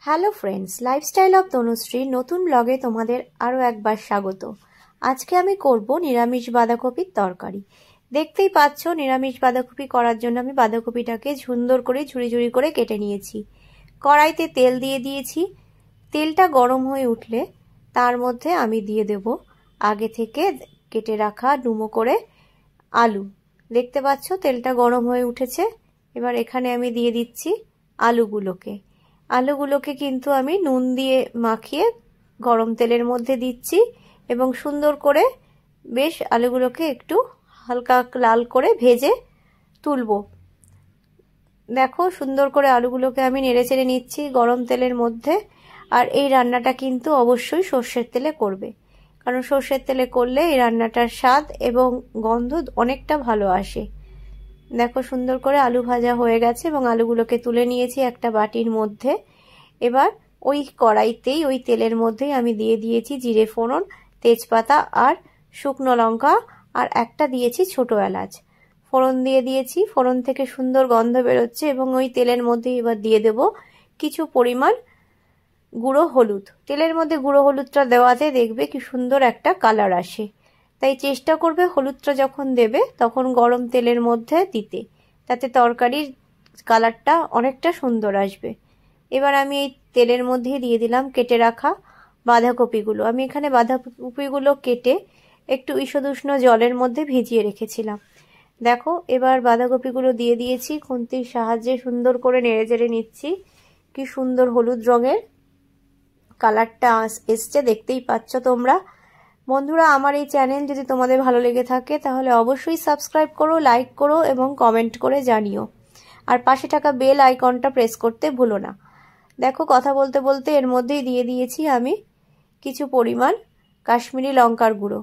Hello friends, lifestyle of Tanushree নতুন ব্লগে তোমাদের আরও একবার স্বাগত। আজকে আমি করব নিরামিষ বাঁধাকপির তরকারি। দেখতেই পাচ্ছ, নিরামিষ বাঁধাকপি করার জন্য আমি বাঁধাকপিটাকে সুন্দর করে ঝুড়ি ঝুড়ি করে কেটে নিয়েছি। কড়াইতে তেল দিয়ে দিয়েছি। তেলটা গরম হয়ে উঠলে তার মধ্যে আমি দিয়ে দেব আগে থেকে কেটে রাখা ডুমো করে আলু। দেখতে পাচ্ছ তেলটা গরম হয়ে উঠেছে। এবার এখানে আমি দিয়ে দিচ্ছি আলুগুলোকে কিন্তু আমি নুন দিয়ে মাখিয়ে গরম তেলের মধ্যে দিচ্ছি এবং সুন্দর করে বেশ আলুগুলোকে একটু হালকা লাল করে ভেজে তুলবো। দেখো সুন্দর করে আলুগুলোকে আমি নেড়েচেড়ে নিচ্ছি গরম তেলের মধ্যে। আর এই রান্নাটা কিন্তু অবশ্যই সর্ষের তেলে করবে, কারণ সর্ষের তেলে করলে এই রান্নাটার স্বাদ এবং গন্ধ অনেকটা ভালো আসে। দেখো সুন্দর করে আলু ভাজা হয়ে গেছে এবং আলুগুলোকে তুলে নিয়েছি একটা বাটির মধ্যে। এবার ওই কড়াইতেই ওই তেলের মধ্যেই আমি দিয়ে দিয়েছি জিরে ফোড়ন, তেজপাতা আর শুকনো লঙ্কা, আর একটা দিয়েছি ছোট এলাচ। ফোড়ন দিয়ে দিয়েছি, ফোড়ন থেকে সুন্দর গন্ধ বেরোচ্ছে এবং ওই তেলের মধ্যে এবার দিয়ে দেব কিছু পরিমাণ গুঁড়ো হলুদ। তেলের মধ্যে গুঁড়ো হলুদটা দেওয়াতে দেখবে কি সুন্দর একটা কালার আসে, তাই চেষ্টা করবে হলুদটা যখন দেবে তখন গরম তেলের মধ্যে দিতে, তাতে তরকারির কালারটা অনেকটা সুন্দর আসবে। এবার আমি এই তেলের মধ্যে দিয়ে দিলাম কেটে রাখা বাঁধাকপিগুলো। আমি এখানে বাঁধাকপিগুলো কেটে একটু ঈষদুষ্ণ জলের মধ্যে ভিজিয়ে রেখেছিলাম। দেখো এবার বাঁধাকপিগুলো দিয়ে দিয়েছি, খুন্তির সাহায্যে সুন্দর করে নেড়েচেড়ে নিচ্ছি। কি সুন্দর হলুদ রঙের কালারটা এসছে, দেখতেই পাচ্ছ তোমরা। বন্ধুরা, আমার এই চ্যানেল যদি তোমাদের ভালো লেগে থাকে তাহলে অবশ্যই সাবস্ক্রাইব করো, লাইক করো এবং কমেন্ট করে জানিও। আর পাশে থাকা বেল আইকনটা প্রেস করতে ভুলো না। দেখো কথা বলতে বলতে এর মধ্যেই দিয়ে দিয়েছি আমি কিছু পরিমাণ কাশ্মীরি লঙ্কার গুঁড়ো।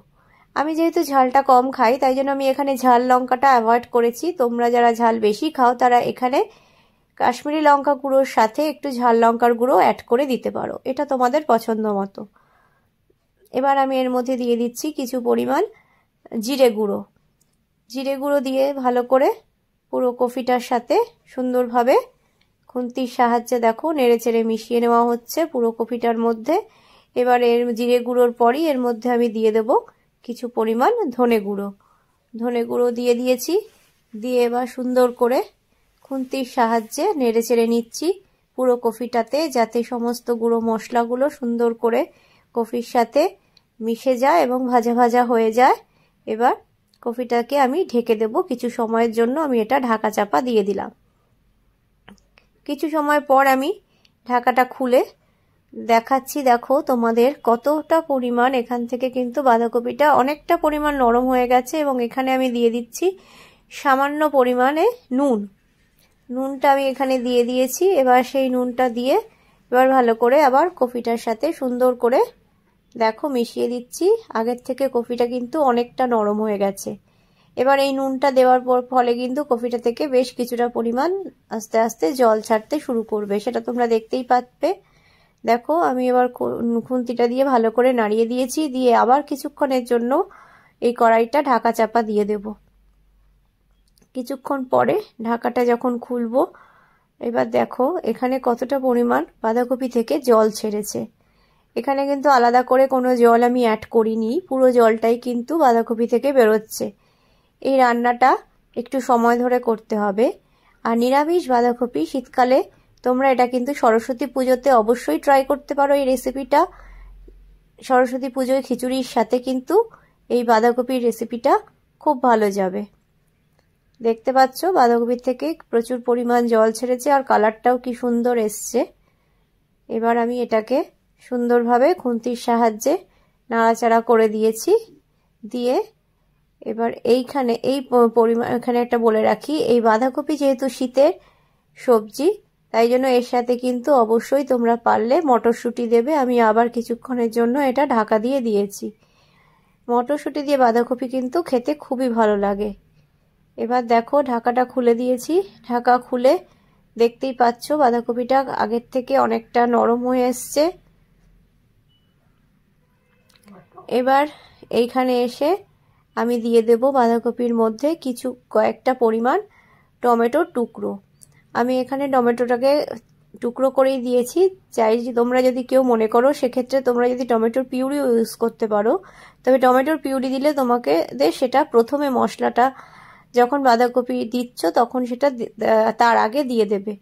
আমি যেহেতু ঝালটা কম খাই তাই জন্য আমি এখানে ঝাল লঙ্কাটা অ্যাভয়েড করেছি। তোমরা যারা ঝাল বেশি খাও তারা এখানে কাশ্মীরি লঙ্কা গুঁড়োর সাথে একটু ঝাল লঙ্কার গুঁড়ো অ্যাড করে দিতে পারো, এটা তোমাদের পছন্দ মতো। এবার আমি এর মধ্যে দিয়ে দিচ্ছি কিছু পরিমাণ জিরে গুঁড়ো দিয়ে ভালো করে পুরো কফিটার সাথে সুন্দরভাবে খুন্তির সাহায্যে দেখো নেড়েচেড়ে মিশিয়ে নেওয়া হচ্ছে পুরো কফিটার মধ্যে। এবার এর জিরে গুঁড়োর পরই এর মধ্যে আমি দিয়ে দেব কিছু পরিমাণ ধনে গুঁড়ো দিয়ে দিয়েছি। দিয়ে এবার সুন্দর করে খুন্তির সাহায্যে নেড়েচেড়ে নিচ্ছি পুরো কফিটাতে, যাতে সমস্ত গুঁড়ো মশলাগুলো সুন্দর করে কফির সাথে মিশে যায় এবং ভাজা ভাজা হয়ে যায়। এবার কফিটাকে আমি ঢেকে দেব কিছু সময়ের জন্য। আমি এটা ঢাকা চাপা দিয়ে দিলাম। কিছু সময় পর আমি ঢাকাটা খুলে দেখাচ্ছি। দেখো তোমাদের কতটা পরিমাণ এখান থেকে কিন্তু বাঁধাকপিটা অনেকটা পরিমাণ নরম হয়ে গেছে এবং এখানে আমি দিয়ে দিচ্ছি সামান্য পরিমাণে নুনটা আমি এখানে দিয়ে দিয়েছি। এবার সেই নুনটা দিয়ে এবার ভালো করে আবার কফিটার সাথে সুন্দর করে দেখো মিশিয়ে দিচ্ছি। আগের থেকে কফিটা কিন্তু অনেকটা নরম হয়ে গেছে। এবার এই নুনটা দেওয়ার ফলে কিন্তু কফিটা থেকে বেশ কিছুটা পরিমাণ আস্তে আস্তে জল ছাড়তে শুরু করবে, সেটা তোমরা দেখতেই পাবে। দেখো আমি এবার খুন্তিটা দিয়ে ভালো করে নাড়িয়ে দিয়েছি, দিয়ে আবার কিছুক্ষণের জন্য এই কড়াইটা ঢাকা চাপা দিয়ে দেব। কিছুক্ষণ পরে ঢাকাটা যখন খুলবো, এবার দেখো এখানে কতটা পরিমাণ বাঁধাকপি থেকে জল ছেড়েছে। এখানে কিন্তু আলাদা করে কোনো জল আমি অ্যাড করিনি, পুরো জলটাই কিন্তু বাঁধাকপি থেকে বেরোচ্ছে। এই রান্নাটা একটু সময় ধরে করতে হবে। আর নিরামিষ বাঁধাকপি শীতকালে তোমরা এটা কিন্তু সরস্বতী পুজোতে অবশ্যই ট্রাই করতে পারো। এই রেসিপিটা সরস্বতী পুজোয় খিচুড়ির সাথে কিন্তু এই বাঁধাকপির রেসিপিটা খুব ভালো যাবে। দেখতে পাচ্ছ বাঁধাকপির থেকে প্রচুর পরিমাণ জল ছেড়েছে আর কালারটাও কি সুন্দর এসছে। এবার আমি এটাকে সুন্দরভাবে খুন্তির সাহায্যে নাড়াচাড়া করে দিয়েছি। দিয়ে এবার এইখানে এই পরিমাণ এখানে একটা বলে রাখি, এই বাঁধাকপি যেহেতু শীতের সবজি তাই জন্য এর সাথে কিন্তু অবশ্যই তোমরা পারলে মটরশুঁটি দেবে। আমি আবার কিছুক্ষণের জন্য এটা ঢাকা দিয়ে দিয়েছি। মটরশুঁটি দিয়ে বাঁধাকপি কিন্তু খেতে খুবই ভালো লাগে। এবার দেখো ঢাকাটা খুলে দিয়েছি। ঢাকা খুলে দেখতেই পাচ্ছ বাঁধাকপিটা আগের থেকে অনেকটা নরম হয়ে এসছে। এবার এইখানে এসে আমি দিয়ে দেব বাঁধাকপির মধ্যে কয়েকটা পরিমাণ টমেটোর টুকরো। আমি এখানে টমেটোটাকে টুকরো করেই দিয়েছি। চাই তোমরা যদি কেউ মনে করো সেক্ষেত্রে তোমরা যদি টমেটোর পিউরি ইউজ করতে পারো, তবে টমেটোর পিউরি দিলে তোমাকে সেটা প্রথমে মশলাটা যখন বাঁধাকপি দিচ্ছ তখন সেটা তার আগে দিয়ে দেবে,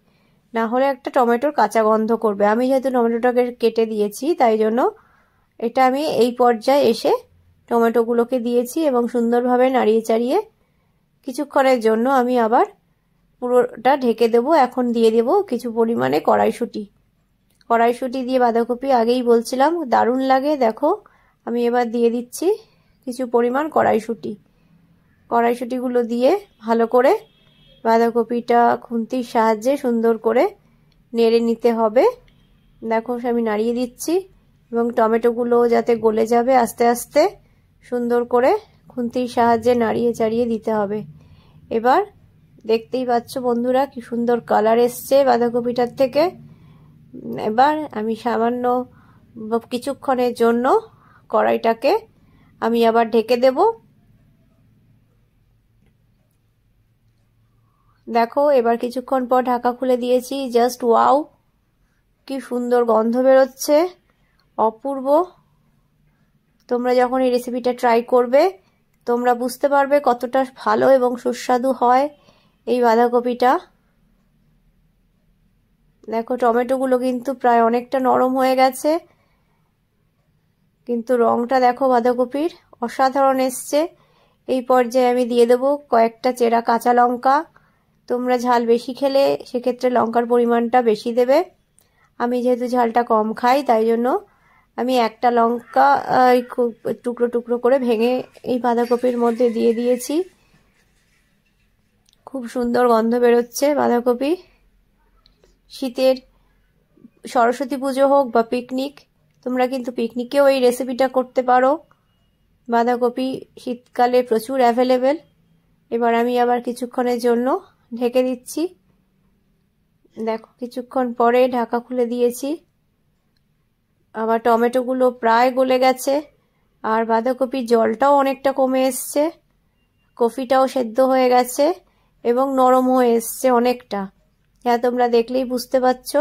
না হলে একটা টমেটোর কাঁচা গন্ধ করবে। আমি যেহেতু টমেটোটাকে কেটে দিয়েছি তাই জন্য এটা আমি এই পর্যায়ে এসে টমেটোগুলোকে দিয়েছি এবং সুন্দরভাবে নাড়িয়ে চাড়িয়ে কিছুক্ষণের জন্য আমি আবার পুরোটা ঢেকে দেবো। এখন দিয়ে দেবো কিছু পরিমাণে কড়াইশুঁটি দিয়ে বাঁধাকপি আগেই বলছিলাম দারুণ লাগে। দেখো আমি এবার দিয়ে দিচ্ছি কিছু পরিমাণ কড়াইশুঁটিগুলো দিয়ে ভালো করে বাঁধাকপিটা খুন্তির সাহায্যে সুন্দর করে নেড়ে নিতে হবে। দেখো আমি নাড়িয়ে দিচ্ছি এবং টমেটোগুলো যাতে গলে যাবে আস্তে আস্তে সুন্দর করে খুন্তির সাহায্যে নাড়িয়ে চাড়িয়ে দিতে হবে। এবার দেখতেই পাচ্ছ বন্ধুরা কি সুন্দর কালার এসছে বাঁধাকপিটার থেকে। এবার আমি সামান্য কিছুক্ষণের জন্য কড়াইটাকে আমি আবার ঢেকে দেব। দেখো এবার কিছুক্ষণ পর ঢাকা খুলে দিয়েছি। জাস্ট ওয়াও, কি সুন্দর গন্ধ বেরোচ্ছে, অপূর্ব। তোমরা যখন এই রেসিপিটা ট্রাই করবে তোমরা বুঝতে পারবে কতটা ভালো এবং সুস্বাদু হয় এই বাঁধাকপিটা। দেখো টমেটোগুলো কিন্তু প্রায় অনেকটা নরম হয়ে গেছে, কিন্তু রংটা দেখো বাঁধাকপির অসাধারণ এসছে। এই পর্যায়ে আমি দিয়ে দেবো কয়েকটা চেরা কাঁচা লঙ্কা। তোমরা ঝাল বেশি খেলে সেক্ষেত্রে লঙ্কার পরিমাণটা বেশি দেবে। আমি যেহেতু ঝালটা কম খাই তাই জন্য আমি একটা লঙ্কা টুকরো টুকরো করে ভেঙে এই বাঁধাকপির মধ্যে দিয়ে দিয়েছি। খুব সুন্দর গন্ধ বেরোচ্ছে বাঁধাকপি। শীতের সরস্বতী পুজো হোক বা পিকনিক, তোমরা কিন্তু পিকনিকেও এই রেসিপিটা করতে পারো। বাঁধাকপি শীতকালে প্রচুর অ্যাভেলেবেল। এবার আমি আবার কিছুক্ষণের জন্য ঢেকে দিচ্ছি। দেখো কিছুক্ষণ পরে ঢাকা খুলে দিয়েছি। আবার টমেটোগুলো প্রায় গলে গেছে আর বাঁধাকপির জলটাও অনেকটা কমে এসছে, কফিটাও সেদ্ধ হয়ে গেছে এবং নরম হয়ে এসছে অনেকটা। হ্যাঁ তোমরা দেখলেই বুঝতে পারছো।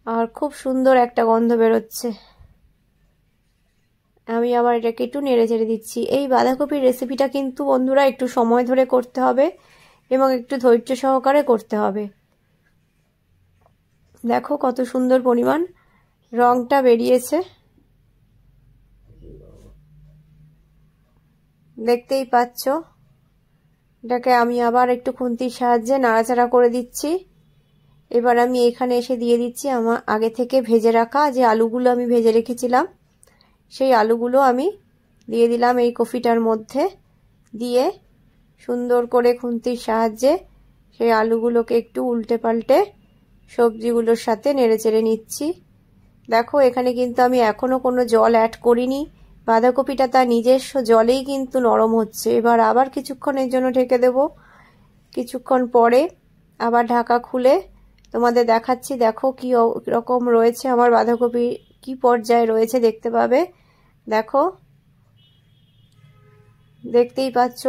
আর খুব সুন্দর একটা গন্ধ বেরোচ্ছে। আমি আবার এটাকে একটু নেড়ে চেড়ে দিচ্ছি। এই বাঁধাকপির রেসিপিটা কিন্তু বন্ধুরা একটু সময় ধরে করতে হবে এবং একটু ধৈর্য সহকারে করতে হবে। দেখো কত সুন্দর পরিমাণ রংটা বেরিয়েছে, দেখতেই পাচ্ছ। এটাকে আমি আবার একটু খুন্তির সাহায্যে নাড়াচাড়া করে দিচ্ছি। এবার আমি এখানে এসে দিয়ে দিচ্ছি আমার আগে থেকে ভেজে রাখা যে আলুগুলো আমি ভেজে রেখেছিলাম, সেই আলুগুলো আমি দিয়ে দিলাম এই কফিটার মধ্যে। দিয়ে সুন্দর করে খুন্তির সাহায্যে সেই আলুগুলোকে একটু উল্টে পাল্টে সবজিগুলোর সাথে নেড়ে চেড়ে নিচ্ছি। দেখো এখানে কিন্তু আমি এখনো কোনো জল অ্যাড করিনি, বাঁধাকপিটা তার নিজস্ব জলেই কিন্তু নরম হচ্ছে। এবার আবার কিছুক্ষণের জন্য ঢেকে দেব। কিছুক্ষণ পরে আবার ঢাকা খুলে তোমাদের দেখাচ্ছি। দেখো কি রকম রয়েছে আমার বাঁধাকপি, কি পর্যায়ে রয়েছে দেখতে পাবে। দেখো দেখতেই পাচ্ছ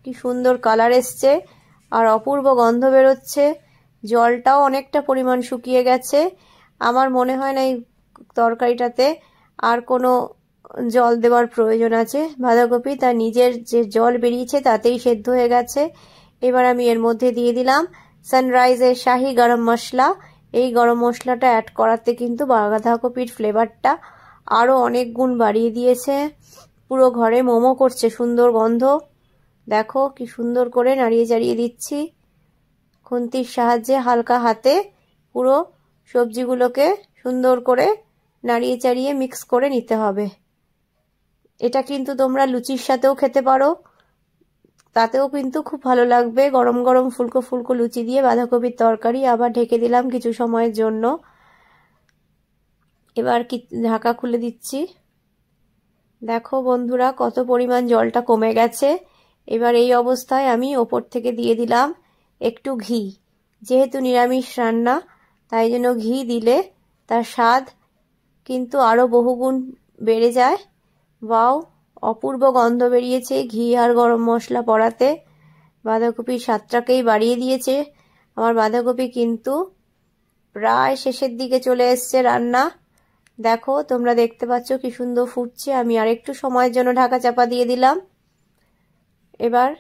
কি সুন্দর কালার এসছে আর অপূর্ব গন্ধ বেরোচ্ছে। জলটাও অনেকটা পরিমাণ শুকিয়ে গেছে। আমার মনে হয় না এই তরকারিটাতে আর কোনো জল দেওয়ার প্রয়োজন আছে। বাঁধাকপি তার নিজের যে জল বেরিয়েছে তাতেই সেদ্ধ হয়ে গেছে। এবার আমি এর মধ্যে দিয়ে দিলাম সানরাইজের শাহি গরম মশলা। এই গরম মশলাটা অ্যাড করাতে কিন্তু বাঁধাকপির ফ্লেভারটা আরও অনেক গুণ বাড়িয়ে দিয়েছে। পুরো ঘরে মোমো করছে সুন্দর গন্ধ। দেখো কি সুন্দর করে নাড়িয়ে চাড়িয়ে দিচ্ছি খুন্তির সাহায্যে। হালকা হাতে পুরো সবজিগুলোকে সুন্দর করে নাড়িয়ে চাড়িয়ে মিক্স করে নিতে হবে। এটা কিন্তু তোমরা লুচির সাথেও খেতে পারো, তাতেও কিন্তু খুব ভালো লাগবে। গরম গরম ফুলকো ফুলকো লুচি দিয়ে বাঁধাকপির তরকারি। আবার ঢেকে দিলাম কিছু সময়ের জন্য। এবার ঢাকা খুলে দিচ্ছি। দেখো বন্ধুরা কত পরিমাণ জলটা কমে গেছে। এবার এই অবস্থায় আমি ওপর থেকে দিয়ে দিলাম একটু ঘি। যেহেতু নিরামিষ রান্না তাই জন্য ঘি দিলে তার স্বাদ কিন্তু আরও বহুগুণ বেড়ে যায়। ওয়াও, অপূর্ব গন্ধ বেরিয়েছে ঘি আর গরম মশলা পড়াতে। বাঁধাকপির স্বাদটাকেই বাড়িয়ে দিয়েছে। আমার বাঁধাকপি কিন্তু প্রায় শেষের দিকে চলে এসছে রান্না। দেখো তোমরা দেখতে পাচ্ছ কি সুন্দর ফুটছে। আমি আর একটু সময়ের জন্য ঢাকা চাপা দিয়ে দিলাম। এবার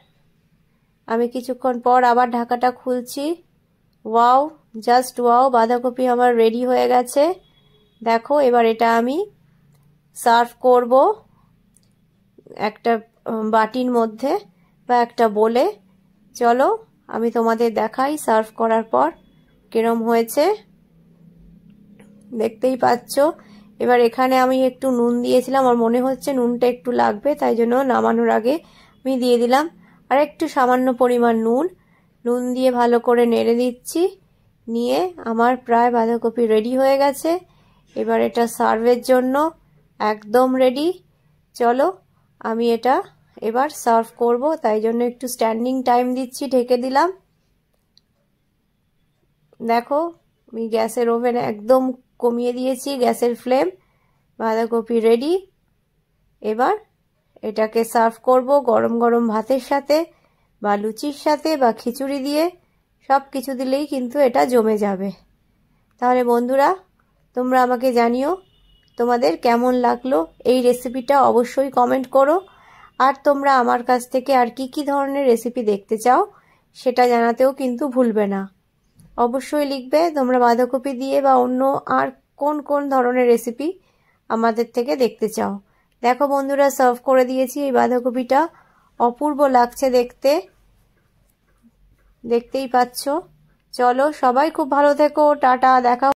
আমি কিছুক্ষণ পর আবার ঢাকাটা খুলছি। ওয়াও, জাস্ট ওয়াও, বাঁধাকপি আমার রেডি হয়ে গেছে। দেখো এবার এটা আমি সার্ভ করব একটা বাটির মধ্যে বা একটা বোলে। চলো আমি তোমাদের দেখাই সার্ভ করার পর কিরম হয়েছে, দেখতেই পাচ্ছ। এবার এখানে আমি একটু নুন দিয়েছিলাম, আমার মনে হচ্ছে নুনটা একটু লাগবে, তাই জন্য নামানোর আগে আমি দিয়ে দিলাম আর একটু সামান্য পরিমাণ নুন দিয়ে ভালো করে নেড়ে দিচ্ছি। নিয়ে আমার প্রায় বাঁধাকপি রেডি হয়ে গেছে। এবার এটা সার্ভের জন্য একদম রেডি। চলো আমি এটা এবার সার্ভ করব, তাই জন্য একটু স্ট্যান্ডিং টাইম দিচ্ছি, ঢেকে দিলাম। দেখো আমি গ্যাসের ওভেন একদম কমিয়ে দিয়েছি গ্যাসের ফ্লেম। বাঁধাকপি রেডি। এবার এটাকে সার্ভ করব গরম গরম ভাতের সাথে বা লুচির সাথে বা খিচুড়ি দিয়ে, সব কিছু দিলেই কিন্তু এটা জমে যাবে। তাহলে বন্ধুরা তোমরা আমাকে জানিও তোমাদের কেমন লাগলো এই রেসিপিটা, অবশ্যই কমেন্ট করো। আর তোমরা আমার কাছ থেকে আর কি ধরনের রেসিপি দেখতে চাও সেটা জানাতেও কিন্তু ভুলবে না। অবশ্যই লিখবে তোমরা বাঁধাকপি দিয়ে বা অন্য আর কোন কোন ধরনের রেসিপি আমাদের থেকে দেখতে চাও। দেখো বন্ধুরা সার্ভ করে দিয়েছি। এই বাঁধাকপিটা অপূর্ব লাগছে দেখতে, দেখতেই পাচ্ছ। চলো সবাই খুব ভালো থেকো, টাটা, দেখা।